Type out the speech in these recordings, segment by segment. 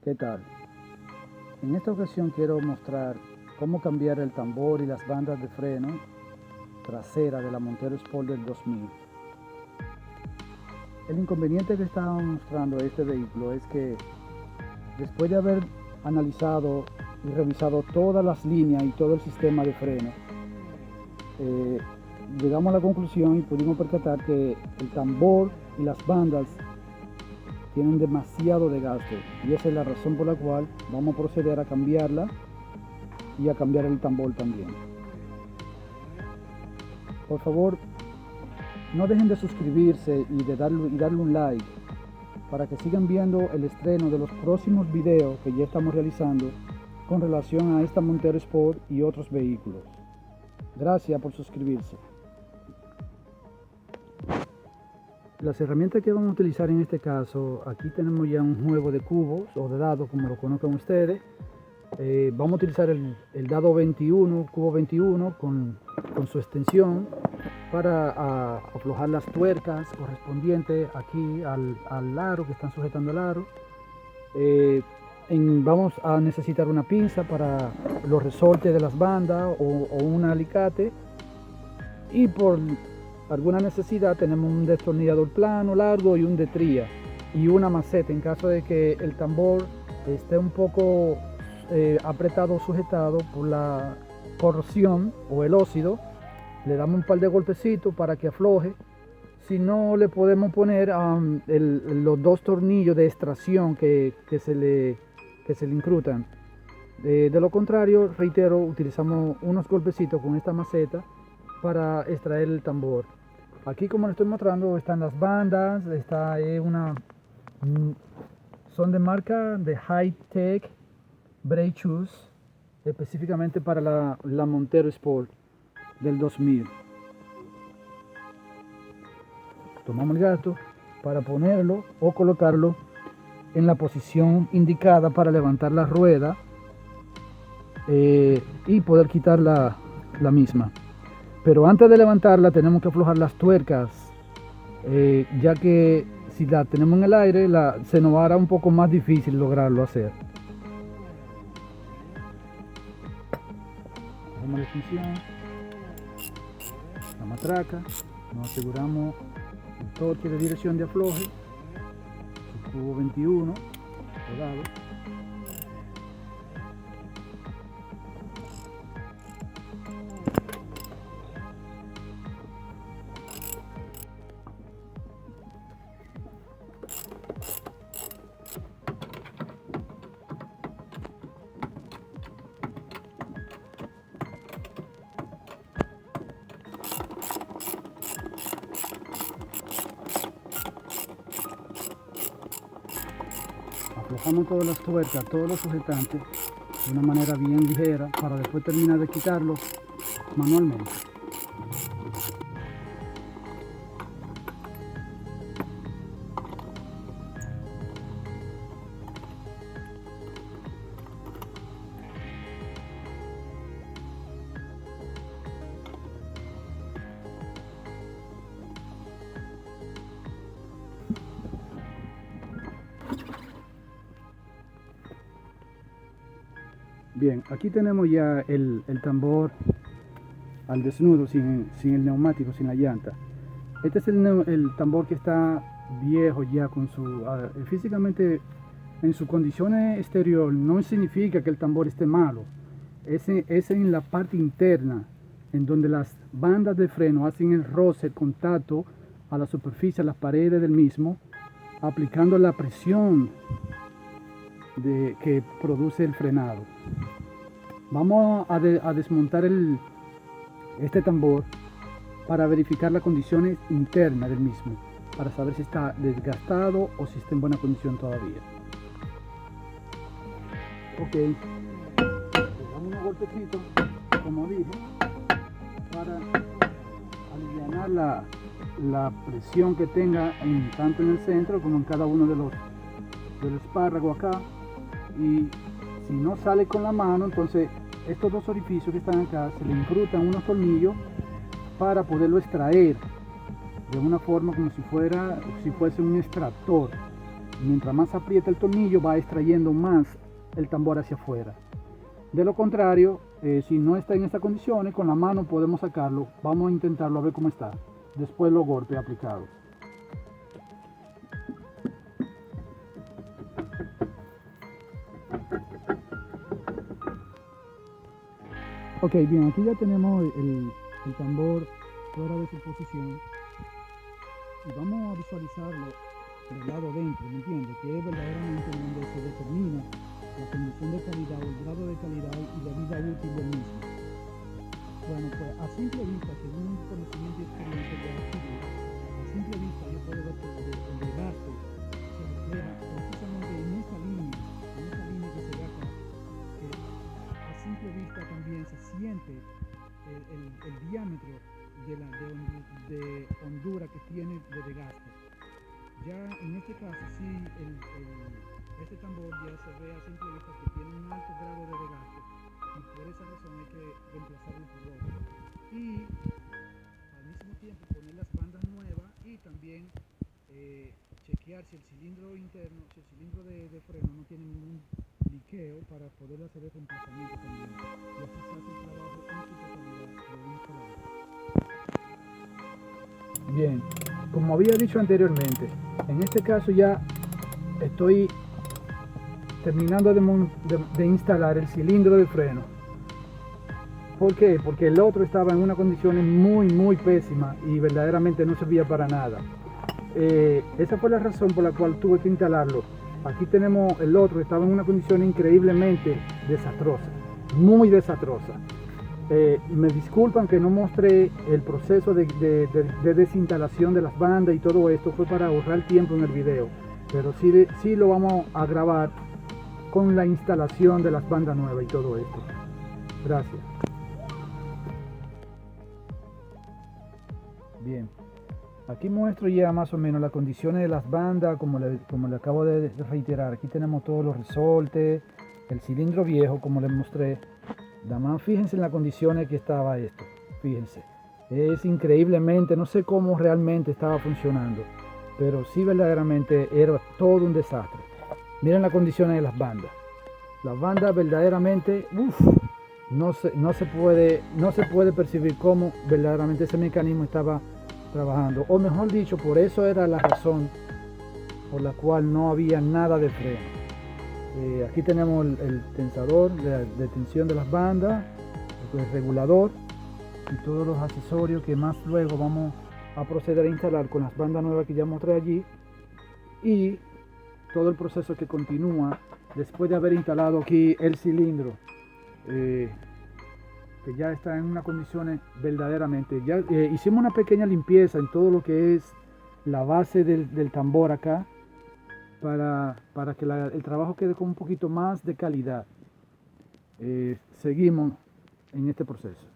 ¿Qué tal? En esta ocasión quiero mostrar cómo cambiar el tambor y las bandas de freno trasera de la Montero Sport del 2000. El inconveniente que estaba mostrando este vehículo es que después de haber analizado y revisado todas las líneas y todo el sistema de freno, llegamos a la conclusión y pudimos percatar que el tambor y las bandas tienen demasiado desgaste, y esa es la razón por la cual vamos a proceder a cambiarla y a cambiar el tambor también. Por favor, no dejen de suscribirse y darle un like para que sigan viendo el estreno de los próximos videos que ya estamos realizando con relación a esta Montero Sport y otros vehículos. Gracias por suscribirse. Las herramientas que vamos a utilizar en este caso, aquí tenemos ya un juego de cubos o de dados, como lo conozcan ustedes. Vamos a utilizar el dado 21, cubo 21 con su extensión para aflojar las tuercas correspondientes aquí al aro que están sujetando el aro. Vamos a necesitar una pinza para los resortes de las bandas o un alicate, y por alguna necesidad tenemos un destornillador plano, largo, y un de tría y una maceta en caso de que el tambor esté un poco apretado o sujetado por la corrosión o el óxido. Le damos un par de golpecitos para que afloje. Si no, le podemos poner los dos tornillos de extracción que se le incrutan. De lo contrario, reitero, utilizamos unos golpecitos con esta maceta para extraer el tambor. Aquí, como les estoy mostrando, están las bandas. Son de marca de Hi-Tech Brake Shoes, específicamente para la Montero Sport del 2000. Tomamos el gato para ponerlo o colocarlo en la posición indicada para levantar la rueda y poder quitar la misma. Pero antes de levantarla tenemos que aflojar las tuercas, ya que si la tenemos en el aire se nos hará un poco más difícil lograrlo hacer. Hacemos la extensión, la matraca, nos aseguramos el torque de dirección de afloje, el cubo 21 rodado. Aflojamos todas las tuercas, todos los sujetantes de una manera bien ligera para después terminar de quitarlos manualmente. Bien, aquí tenemos ya el tambor al desnudo, sin el neumático, sin la llanta. Este es el tambor que está viejo ya, físicamente en su condición exterior. No significa que el tambor esté malo. Es en la parte interna, en donde las bandas de freno hacen el roce, el contacto a la superficie, a las paredes del mismo, aplicando la presión que produce el frenado. Vamos a desmontar este tambor para verificar las condiciones internas del mismo, para saber si está desgastado o si está en buena condición todavía. Ok, le damos unos golpecitos, como dije, para aliviar la presión que tenga tanto en el centro como en cada uno de del espárrago acá. Y si no sale con la mano, entonces estos dos orificios que están acá se le incrutan unos tornillos para poderlo extraer de una forma como si fuese un extractor. mientras más aprieta el tornillo va extrayendo más el tambor hacia afuera. De lo contrario, si no está en estas condiciones, con la mano podemos sacarlo. Vamos a intentarlo a ver cómo está. Después los golpes aplicados. Ok, bien, aquí ya tenemos el tambor fuera de su posición. Y vamos a visualizarlo del lado dentro, ¿me entiendes? Que es verdaderamente donde se determina la condición de calidad o el grado de calidad y de vida útil del mismo. Bueno, pues a simple vista, según un conocimiento y experiencia que adquirí, a simple vista yo puedo ver que el desgaste se refleja precisamente en esta línea que se ve acá, que a simple vista también se siente el diámetro de hondura que tiene de desgaste. Ya en este caso sí, este tambor ya se ve a simple vista que tiene un alto grado de desgaste y por esa razón hay que reemplazarlo por otro. Y al mismo tiempo poner las bandas nuevas y también chequear si el cilindro interno, si el cilindro de freno no tiene ningún liqueo para poder hacer el reemplazamiento también. Y así se hace el trabajo en su totalidad de una sola vez. Bien, como había dicho anteriormente, en este caso ya estoy terminando de instalar el cilindro de freno. ¿Por qué? Porque el otro estaba en una condición muy pésima y verdaderamente no servía para nada. Esa fue la razón por la cual tuve que instalarlo. Aquí tenemos el otro, estaba en una condición increíblemente desastrosa, muy desastrosa. Me disculpan que no mostré el proceso de desinstalación de las bandas y todo esto, fue para ahorrar tiempo en el video, pero sí lo vamos a grabar con la instalación de las bandas nuevas y todo esto. Gracias. Bien, aquí muestro ya más o menos las condiciones de las bandas, como le acabo de reiterar. Aquí tenemos todos los resortes, el cilindro viejo, como les mostré. Nada más fíjense en las condiciones que estaba esto, fíjense. Es increíblemente, no sé cómo realmente estaba funcionando, pero sí verdaderamente era todo un desastre. Miren las condiciones de las bandas. Las bandas verdaderamente, no se puede percibir cómo verdaderamente ese mecanismo estaba trabajando. O mejor dicho, por eso era la razón por la cual no había nada de freno. Aquí tenemos el tensador de tensión de las bandas, el regulador y todos los accesorios que más luego vamos a proceder a instalar con las bandas nuevas que ya mostré allí, y todo el proceso que continúa después de haber instalado aquí el cilindro, que ya está en unas condiciones verdaderamente. Ya hicimos una pequeña limpieza en todo lo que es la base del tambor acá, para que el trabajo quede con un poquito más de calidad. Seguimos en este proceso.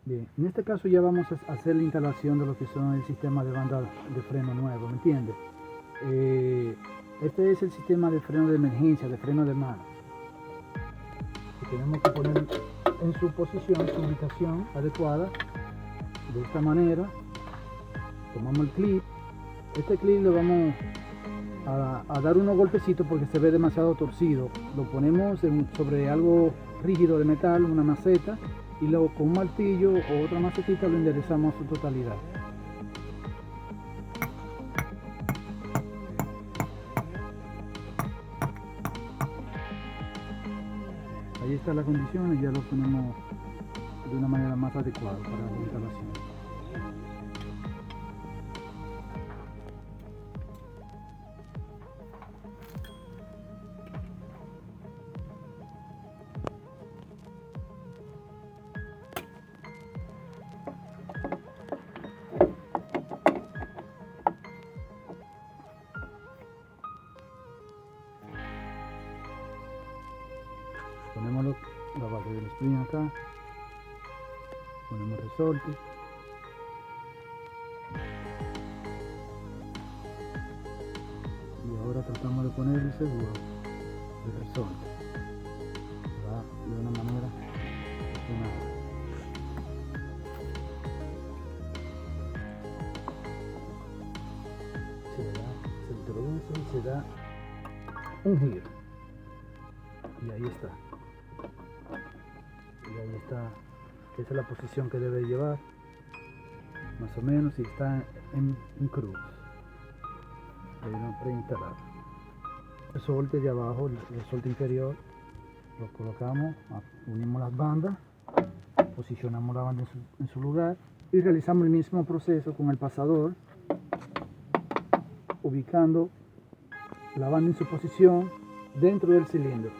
Bien, en este caso ya vamos a hacer la instalación de lo que son el sistema de banda de freno nuevo, ¿me entiendes? Este es el sistema de freno de emergencia, de freno de mano, que tenemos que poner en su posición, su ubicación adecuada, de esta manera. Tomamos el clip. Este clip lo vamos a dar unos golpecitos porque se ve demasiado torcido. Lo ponemos sobre algo rígido de metal, una maceta, y luego con un martillo o otra macetita lo enderezamos a su totalidad. Ahí está la condición y ya lo ponemos de una manera más adecuada para la instalación. Ponemos la base del spring acá, ponemos resorte, y ahora tratamos de poner el seguro del resorte. Va de una manera presionada. Se introduce da un giro y ahí está, esa es la posición que debe llevar más o menos, y está en cruz, ahí lo preinstalado. El resorte de abajo, el resorte inferior, lo colocamos, unimos las bandas, posicionamos la banda en su lugar y realizamos el mismo proceso con el pasador, ubicando la banda en su posición dentro del cilindro.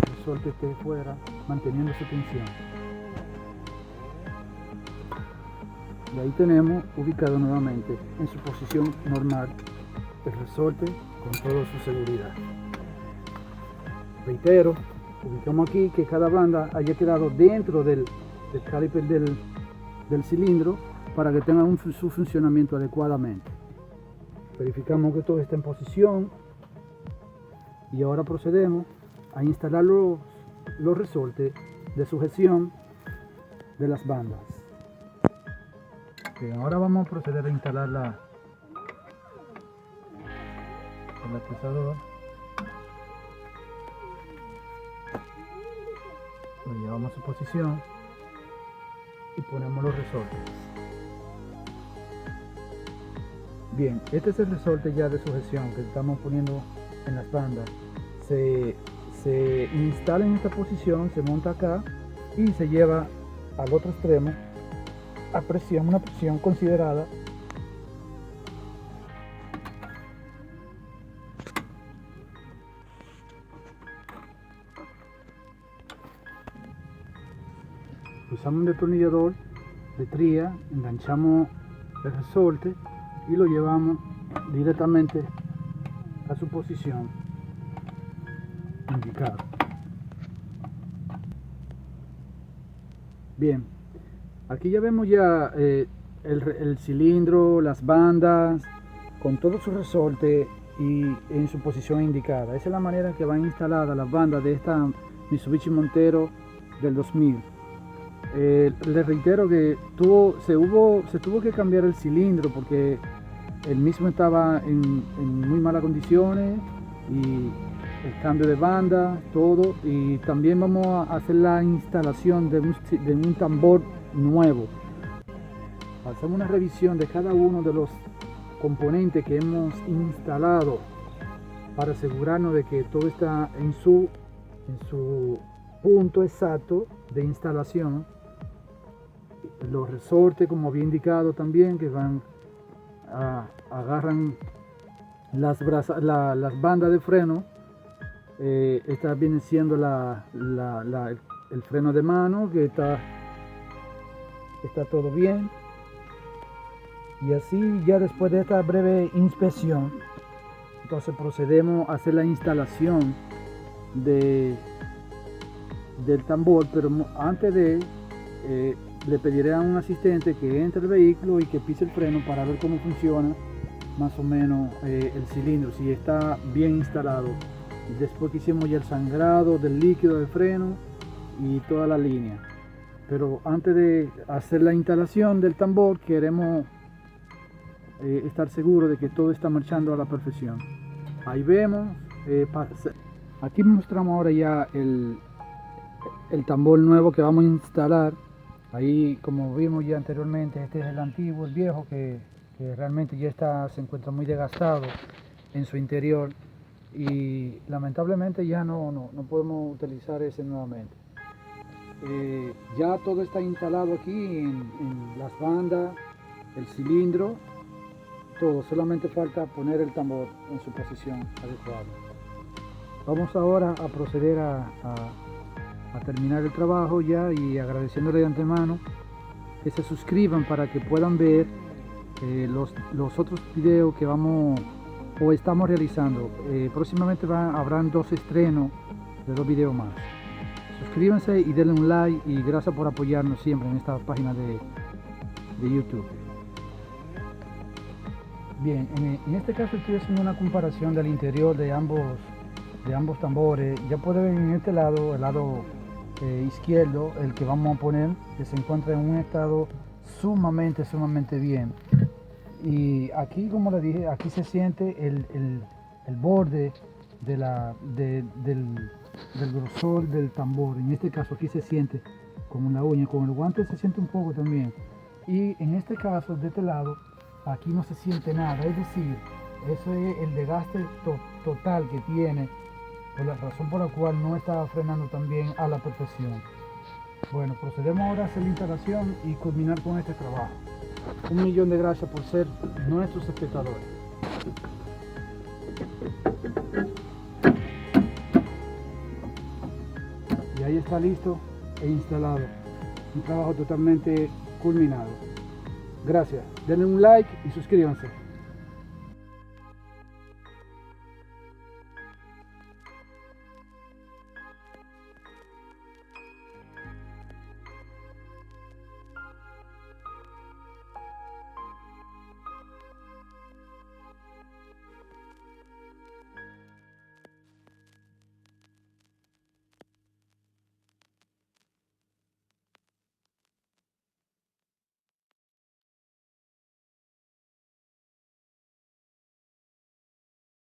El resorte esté fuera, manteniendo su tensión. Y ahí tenemos ubicado nuevamente en su posición normal el resorte con toda su seguridad. Reitero, ubicamos aquí que cada banda haya quedado dentro del caliper del cilindro para que tenga su funcionamiento adecuadamente. Verificamos que todo está en posición y ahora procedemos a instalar los resortes de sujeción de las bandas. Bien, ahora vamos a proceder a instalar el atizador. Lo llevamos a su posición y ponemos los resortes. Bien, este es el resorte ya de sujeción que estamos poniendo en las bandas. Se instala en esta posición, se monta acá y se lleva al otro extremo a presión, una presión considerada. Usamos un destornillador de tría, enganchamos el resorte y lo llevamos directamente a su posición indicada. Bien, aquí ya vemos ya el cilindro, las bandas, con todo su resorte y en su posición indicada. Esa es la manera que van instaladas las bandas de esta Mitsubishi Montero del 2000. Les reitero que se tuvo que cambiar el cilindro porque el mismo estaba en muy malas condiciones, y el cambio de banda, todo, y también vamos a hacer la instalación de un tambor nuevo. Hacemos una revisión de cada uno de los componentes que hemos instalado para asegurarnos de que todo está en su punto exacto de instalación. Los resortes, como había indicado también, que agarran las bandas de freno. Esta viene siendo el freno de mano, que está todo bien. Y así, ya después de esta breve inspección, entonces procedemos a hacer la instalación del tambor, pero antes le pediré a un asistente que entre al vehículo y que pise el freno para ver cómo funciona más o menos el cilindro, si está bien instalado. Después que hicimos ya el sangrado del líquido de freno y toda la línea. Pero antes de hacer la instalación del tambor, queremos estar seguros de que todo está marchando a la perfección. Ahí vemos, aquí mostramos ahora ya el tambor nuevo que vamos a instalar. Ahí, como vimos ya anteriormente, este es el antiguo, el viejo, que realmente ya se encuentra muy desgastado en su interior, y lamentablemente ya no podemos utilizar ese nuevamente. Ya todo está instalado aquí en las bandas, el cilindro, todo, solamente falta poner el tambor en su posición adecuada. Vamos ahora a proceder a terminar el trabajo ya, y agradeciéndole de antemano que se suscriban para que puedan ver los otros videos que estamos realizando. Próximamente habrán 2 estrenos de 2 videos más. suscríbanse y denle un like, y gracias por apoyarnos siempre en esta página de YouTube. Bien, en este caso estoy haciendo una comparación del interior de ambos tambores. Ya pueden ver en este lado, el lado izquierdo, el que vamos a poner, que se encuentra en un estado sumamente bien. Y aquí, como les dije, aquí se siente el borde del grosor del tambor. En este caso aquí se siente como la uña, con el guante se siente un poco también. Y en este caso, de este lado, aquí no se siente nada, es decir, eso es el desgaste total que tiene, por la razón por la cual no está frenando también a la perfección. Bueno, procedemos ahora a hacer la instalación y culminar con este trabajo. 1.000.000 de gracias por ser nuestros espectadores. Y ahí está listo e instalado. Un trabajo totalmente culminado. Gracias. Denle un like y suscríbanse.